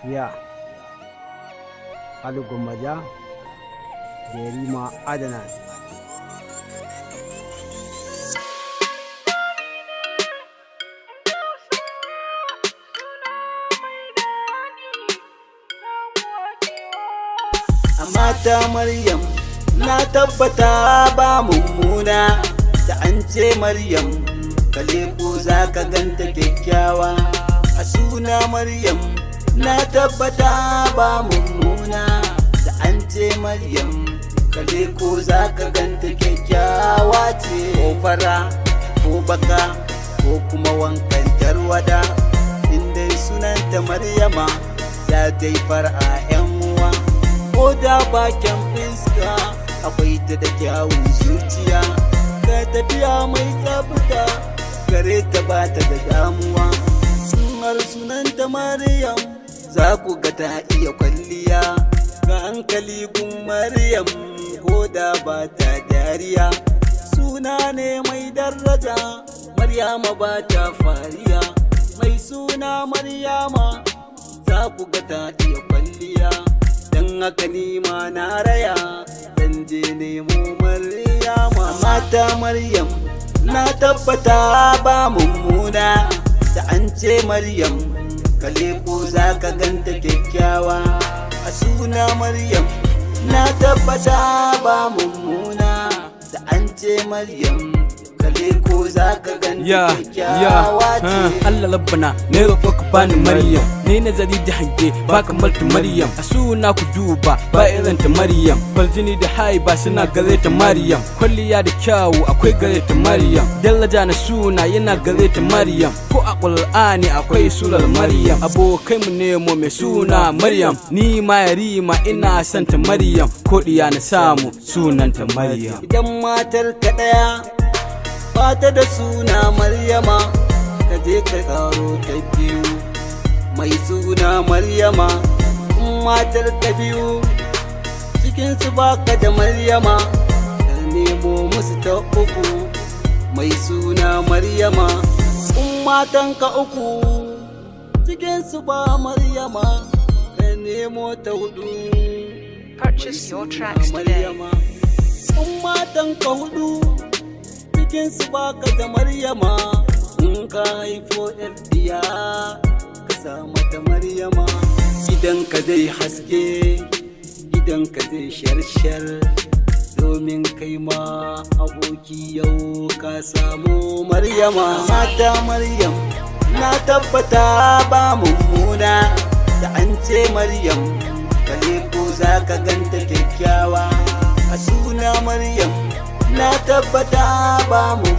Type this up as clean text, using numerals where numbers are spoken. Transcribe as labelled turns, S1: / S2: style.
S1: Ya Ali Gwammaja da Yarima Adnan.
S2: Mata Maryam na tabbata ba mummuna, da an ce Maryam ka leko za ka ganta kyakkyawa. A suna Maryam na tabbata ba mummuna, da an ce Maryam ka leko za ka ganta kyakkyawa ce. Ko fara ko baka ko kuma wankan tarwada, inda sunanta Maryama za ta yi far'a 'yan uwa. Ko da bakin fiska akwai ta da kyawun zuciya, ka tafiya mai tsafta gare ta ba ta da damuwa. Sunar sunanta Maryam za ku ga ta iya kwalliya, ga hankali gun Maryam ko da ba ta dariya. Suna ne mai daraja, Maryama ba ta fariya. Mai suna Maryama za ku ga ta iya kwalliya, dan haka ni ma na raya zan je nemo Maryama. Mata Maryam na tabbata ba mummuna, da an ce Maryam ka leko za ka ganta kyakkyawa. A suna Maryam na tabbata ba mummuna, da an ce Maryam ka leko za ka ganta kyakkyawa ce.
S3: Allah labbana ne roƙo ka bani Maryam, ne nazari da hange ba kamar ta Maryam. A suna ku duba ba irin ta Maryam, baljini da haiba suna gare ta Maryam. Kwalliya da kyawu akwai gare ta Maryam, daraja na suna yana gare ta Maryam. Ko a Qur'ani akwai surar Maryam. Abokai mu nemo mai suna Maryam, ni ma Yarima ina son ta Maryam. Ko diya na samu sunanta Maryam.
S2: Idan matar ka daya bata da suna Maryama, ka je ka karo ta biyu mai suna Maryama. In matar ka biyu cikin su baka da Maryama, ka nemo musu ta uku mai suna Maryama. In matan ka uku cikin su ba Maryama, ka nemo ta hudu.
S4: Purchase your tracks today.
S2: In matan ka hudu cikin su baka da Maryama, in ka haifo ɗiya ka sa mata Maryama. Gidanka zai haske, gidanka zai sharshar, domin kai ma aboki yau ka samu Maryama. Mata Maryam na tabbata ba mummuna, da an ce Maryam ka leko za ka ganta kyakkyawa. A suna Maryam na tabbata ba mu